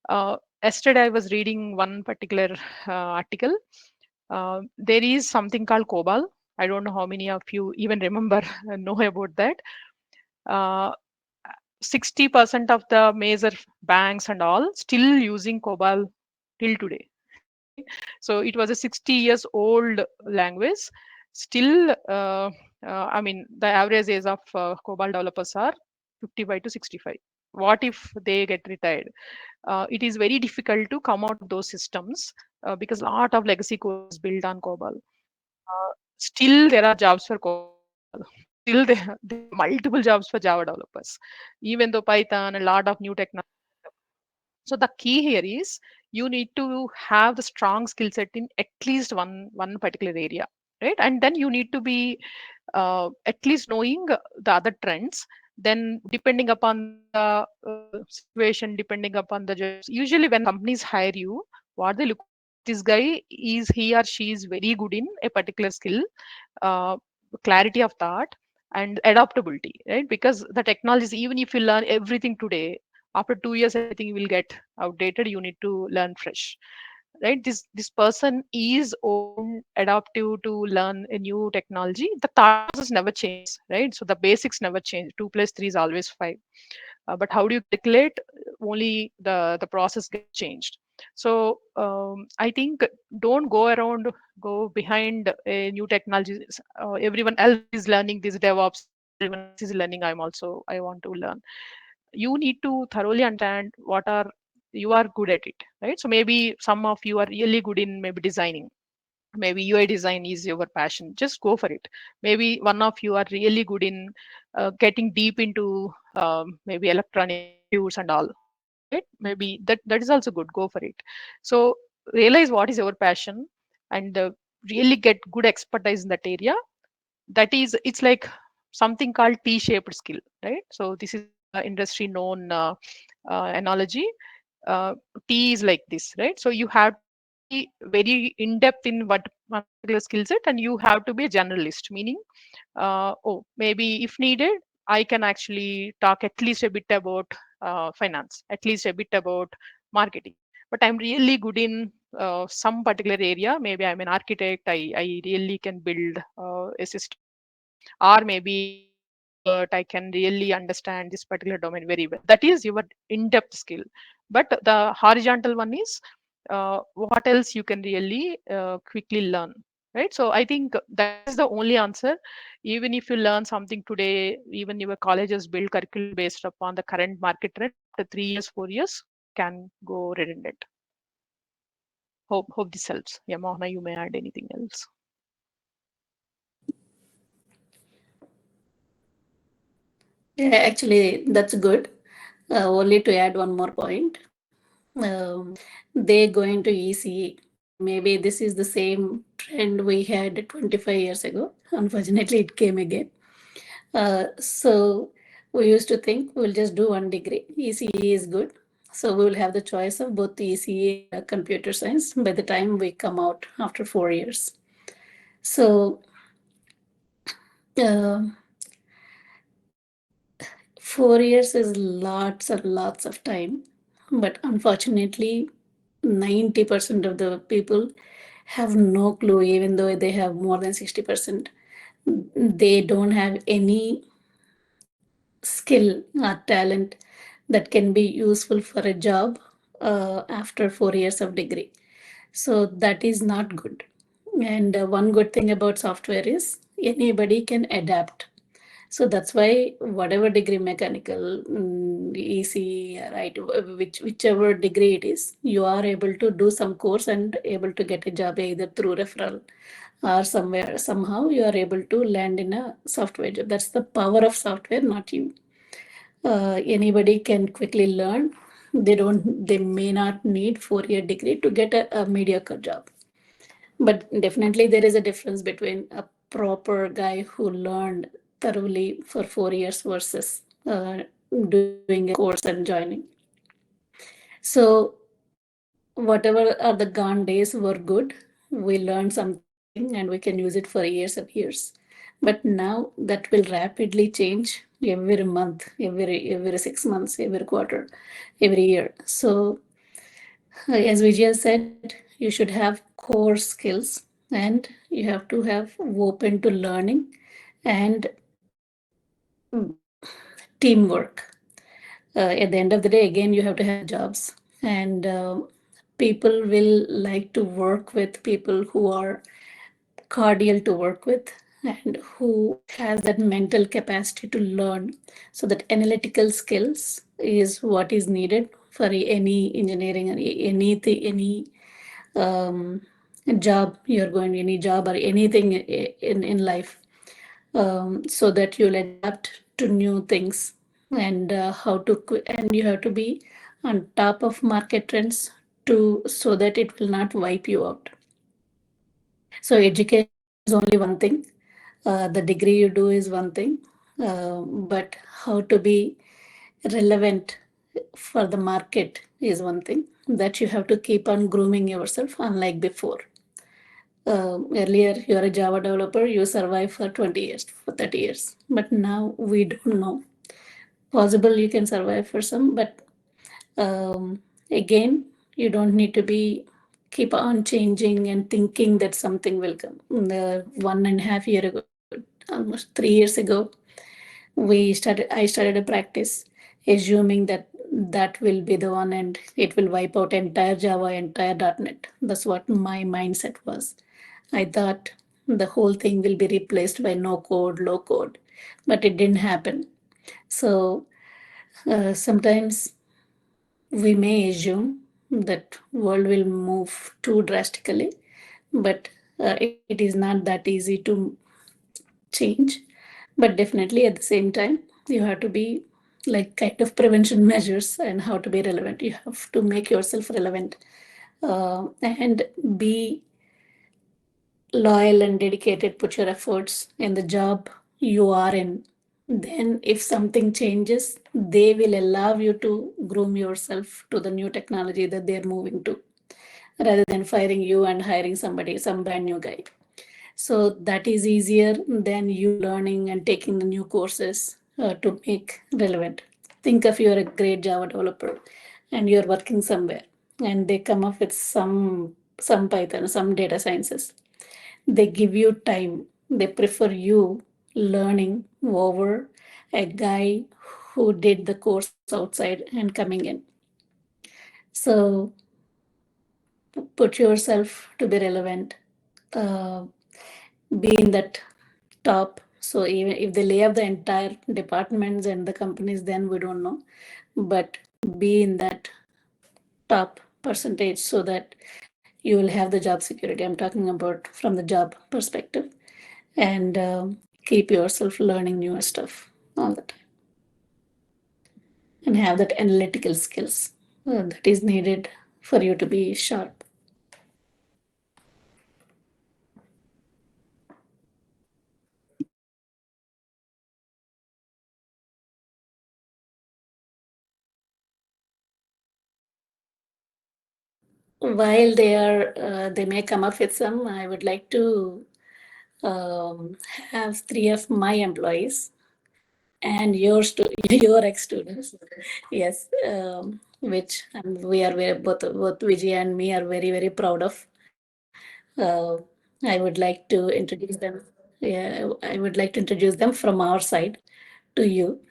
uh, yesterday I was reading one particular article. There is something called COBOL. I don't know how many of you even remember know about that. Uh, 60% of the major banks and all still using COBOL till today, right? So it was a 60 years old language. Still, I mean, the average age of COBOL developers are 55 to 65. What if they get retired? It is very difficult to come out of those systems because a lot of legacy code is built on COBOL. Still, there are jobs for COBOL. Still, there are multiple jobs for Java developers, even though Python, a lot of new technology. So the key here is you need to have the strong skill set in at least one particular area, right? And then you need to be at least knowing the other trends. Then depending upon the situation, depending upon the jobs, usually when companies hire you, what they look for is this guy, is he or she is very good in a particular skill, uh, clarity of thought and adaptability, right? Because the technologies, even if you learn everything today, after 2 years everything will get outdated. You need to learn fresh, right? This person is open, adaptive to learn a new technology. The thought process never changes, right? So the basics never change. 2 plus 3 is always 5. But how do you calculate? Only the process gets changed. So I think don't go around, go behind a new technology. Everyone else is learning this DevOps. Everyone else is learning. I want to learn. You need to thoroughly understand what are you are good at it, right? So maybe some of you are really good in maybe designing. Maybe UI design is your passion. Just go for it. Maybe one of you are really good in getting deep into maybe electronic circuits and all, right? Maybe that is also good. Go for it. So realize what is your passion, and really get good expertise in that area. That is, it's like something called T-shaped skill, right? So this is industry known analogy. uh, T is like this, right? So you have to be very in depth in one particular skill set, and you have to be a generalist, meaning, oh, maybe if needed, I can actually talk at least a bit about finance, at least a bit about marketing. but I'm really good in some particular area. Maybe I'm an architect. I really can build a system, or maybe I'm an expert. I can really understand this particular domain very well. That is your in-depth skill. But the horizontal one is what else you can really quickly learn, right? So I think that is the only answer. Even if you learn something today, even your colleges build curriculum based upon the current market trend, after 3 years, 4 years can go redundant. Hope this helps. Yeah, Mohana, you may add anything else. Yeah, actually, that's good. Only to add one more point. They going to ECE. Maybe this is the same trend we had 25 years ago. Unfortunately, it came again. So we used to think we'll just do one degree. ECE is good. So we will have the choice of both ECE and computer science by the time we come out after 4 years. So uh, 4 years is lots and lots of time, but unfortunately, 90% of the people have no clue, even though they have more than 60%. They don't have any skill or talent that can be useful for a job after 4 years of degree. So that is not good. And one good thing about software is anybody can adapt. So that's why whatever degree, mechanical, EC, right, whichever degree it is, you are able to do some course and able to get a job either through referral or somewhere, somehow you are able to land in a software job. That's the power of software, not you. Anybody can quickly learn. They may not need 4 year degree to get a mediocre job. But definitely there is a difference between a proper guy who learned thoroughly for 4 years versus doing a course and joining. So whatever are the gone days were good. We learned something and we can use it for years and years. But now that will rapidly change every month, every 6 months, every quarter, every year. So as Vijaya said, you should have core skills and you have to have open to learning and teamwork. At the end of the day, again, you have to have jobs, and people will like to work with people who are cordial to work with and who has that mental capacity to learn. So that analytical skills is what is needed for any engineering or anything, any um, job you're going, any job or anything in life, so that you'll adapt to new things and and you have to be on top of market trends to so that it will not wipe you out. So education is only one thing. The degree you do is one thing, but how to be relevant for the market is one thing that you have to keep on grooming yourself, unlike before. Earlier, you're a Java developer, you survive for 20 years, for 30 years. But now we don't know. Possible you can survive for some, but again, you don't need to be keep on changing and thinking that something will come. 1.5 years ago, almost 3 years ago, I started a practice assuming that that will be the one and it will wipe out entire Java, entire .NET. That's what my mindset was. I thought the whole thing will be replaced by no code, low code, but it didn't happen. So sometimes we may assume that world will move too drastically, but it is not that easy to change. But definitely at the same time, you have to be like kind of prevention measures and how to be relevant. You have to make yourself relevant and be loyal and dedicated, put your efforts in the job you are in. Then, if something changes, they will allow you to groom yourself to the new technology that they're moving to, rather than firing you and hiring somebody, some brand new guy. So that is easier than you learning and taking the new courses to make relevant. Think of you're a great Java developer and you're working somewhere. and they come up with some Python, some data sciences. They give you time. They prefer you learning over a guy who did the course outside and coming in. So put yourself to be relevant. Uh, be in that top. So even if they lay off the entire departments and the companies, then we don't know. But be in that top percentage so that you will have the job security. I'm talking about from the job perspective, and keep yourself learning newer stuff all the time, and have that analytical skills that is needed for you to be sharp. While they may come up with some, I would like to um, have three of my employees and your ex students, yes, which we are very, both Vijay and me are very proud of. Uh, I would like to introduce them. Yeah, I would like to introduce them from our side to you,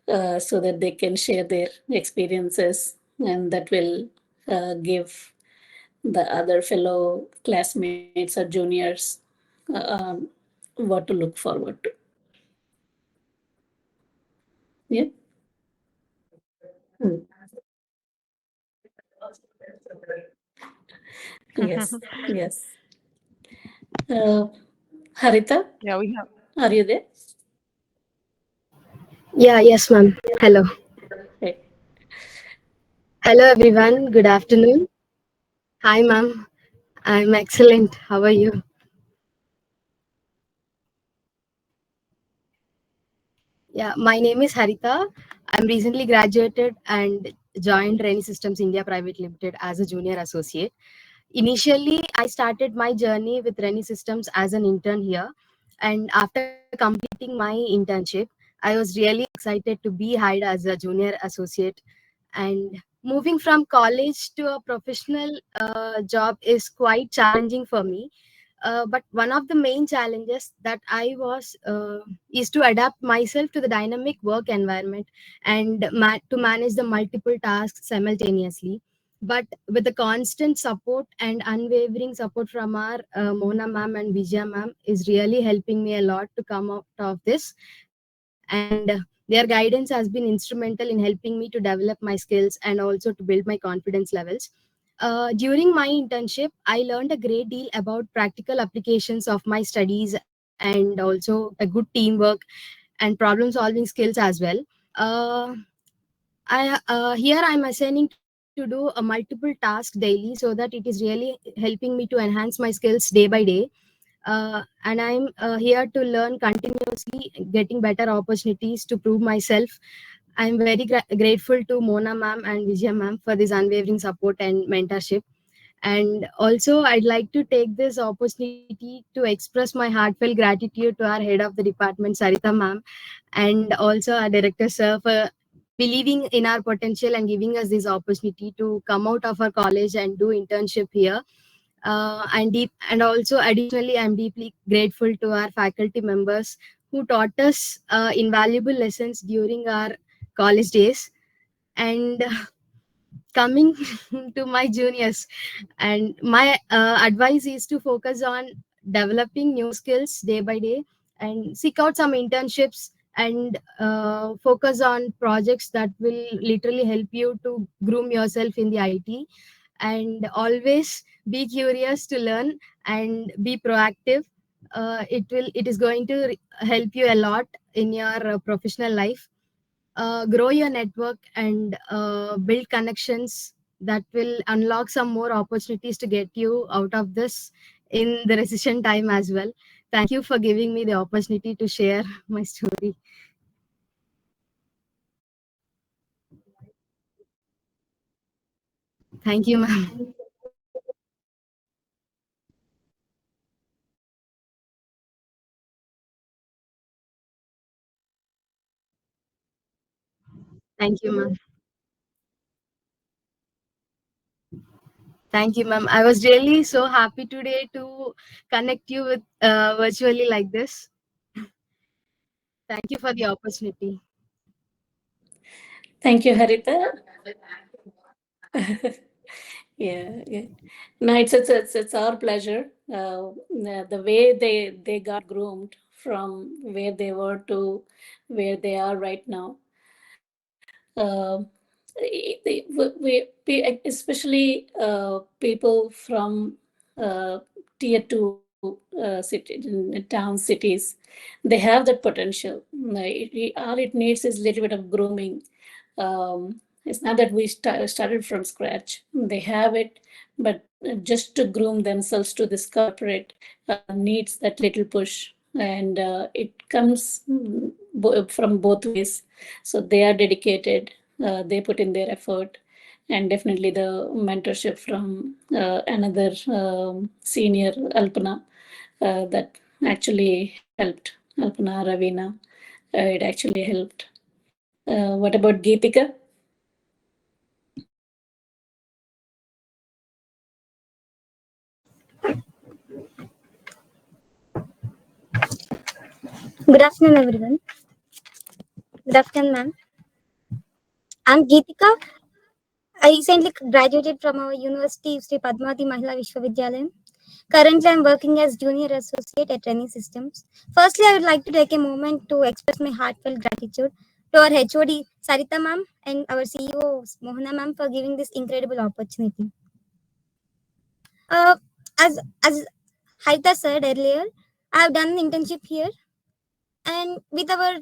so that they can share their experiences, and that will give the other fellow classmates or juniors uh, um, what to look forward to. Yeah. Hmm. Yes. Yes. Uh, Harita, Yeah, we have. are you there? Yeah, yes, ma'am. Hello. Hey. Hello, everyone. Good afternoon. Hi, ma'am. I'm excellent. How are you? Yeah, my name is Harita. I'm recently graduated and joined Rainy Systems India Private Limited as a junior associate. Initially, I started my journey with Rainy Systems as an intern here. And after completing my internship, I was really excited to be hired as a junior associate. And moving from college to a professional job is quite challenging for me. But one of the main challenges that I was is to adapt myself to the dynamic work environment and to manage the multiple tasks simultaneously. But with the constant support and unwavering support from our Mona ma'am and Vijaya ma'am is really helping me a lot to come out of this. And their guidance has been instrumental in helping me to develop my skills and also to build my confidence levels. During my internship, I learned a great deal about practical applications of my studies and also a good teamwork and problem solving skills as well. Uh, Here I'm assigning to do a multiple tasks daily so that it is really helping me to enhance my skills day by day. And I'm here to learn continuously, getting better opportunities to prove myself. I'm very grateful to Mona ma'am and Vijay ma'am for this unwavering support and mentorship. And also, I'd like to take this opportunity to express my heartfelt gratitude to our head of the department, Sarita ma'am, and also our director, sir, for believing in our potential and giving us this opportunity to come out of our college and do internship here. And also additionally, I'm deeply grateful to our faculty members who taught us invaluable lessons during our college days. And coming to my juniors, and my advice is to focus on developing new skills day by day and seek out some internships and focus on projects that will literally help you to groom yourself in the IT, and always be curious to learn and be proactive. It is going to help you a lot in your professional life. Grow your network and build connections that will unlock some more opportunities to get you out of this in the recession time as well. Thank you for giving me the opportunity to share my story. Thank you, ma'am. Thank you, ma'am. Thank you, ma'am. I was really so happy today to connect you with virtually like this. Thank you for the opportunity. Thank you, Harita. Yeah. No, it's our pleasure. The way they got groomed from where they were to where they are right now. Especially people from tier two town cities, they have that potential. All it needs is a little bit of grooming. It's not that we started from scratch. They have it, but just to groom themselves to this corporate needs that little push, and it comes from both ways. So they are dedicated, they put in their effort, and definitely the mentorship from another senior Alpana that actually helped. Alpana, Ravina, it actually helped. What about Geetika? Good afternoon, everyone. Good afternoon, ma'am. I'm Geetika. I recently graduated from our university, Sri Padmavati Mahila Visvavidyalayam. Currently, I'm working as junior associate at Training Systems. Firstly, I would like to take a moment to express my heartfelt gratitude to our HOD Sarita ma'am and our CEO Mohana ma'am for giving this incredible opportunity. Uh, as Haita said earlier, I have done an internship here, and with our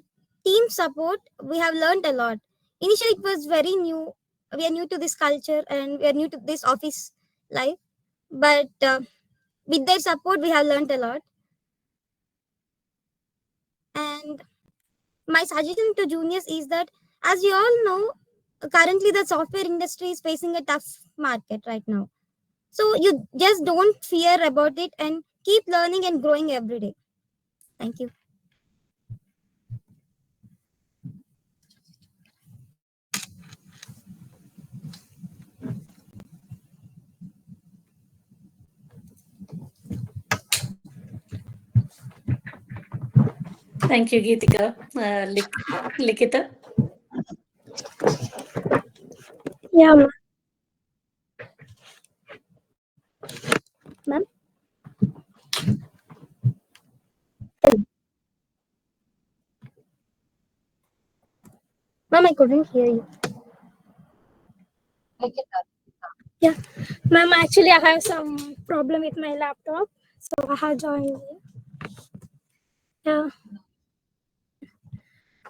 team support we have learned a lot. Initially it was very new, we are new to this culture and we are new to this office life, but with their support we have learned a lot. And my suggestion to juniors is that, as you all know, currently the software industry is facing a tough market right now, so you just don't fear about it and keep learning and growing every day. Thank you. Thank you, Geetika. Likita? Yeah, ma'am. Ma'am, I couldn't hear you. Yeah, ma'am, actually, I have some problem with my laptop, so I have joined you. Yeah,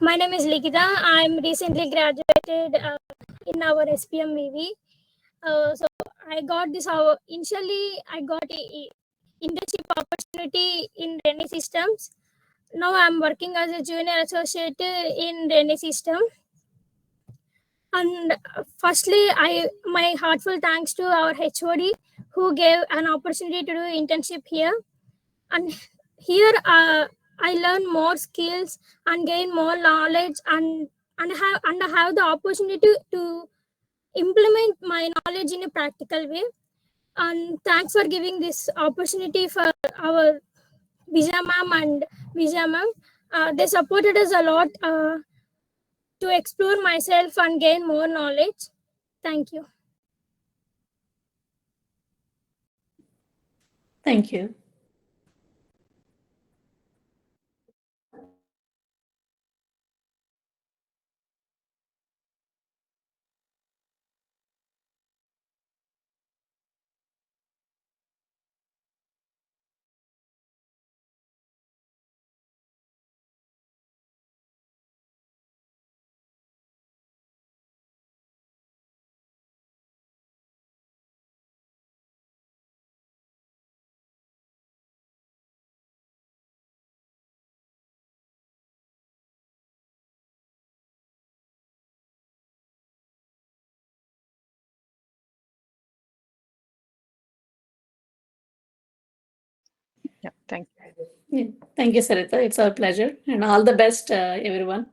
my name is Likita. I'm recently graduated in our Spmvv. So I got this. Initially, I got a internship opportunity in Rene Systems. Now I'm working as a junior associate in Rene System. And firstly, my heartfelt thanks to our HOD who gave an opportunity to do internship here. And here I learn more skills and gain more knowledge, and I have the opportunity to implement my knowledge in a practical way. And thanks for giving this opportunity for our Vijay ma'am and Vijay ma'am. They supported us a lot to explore myself and gain more knowledge. Thank you. Thank you. Yeah, thank you. Yeah. Thank you, Sarita. It's our pleasure. And all the best, everyone.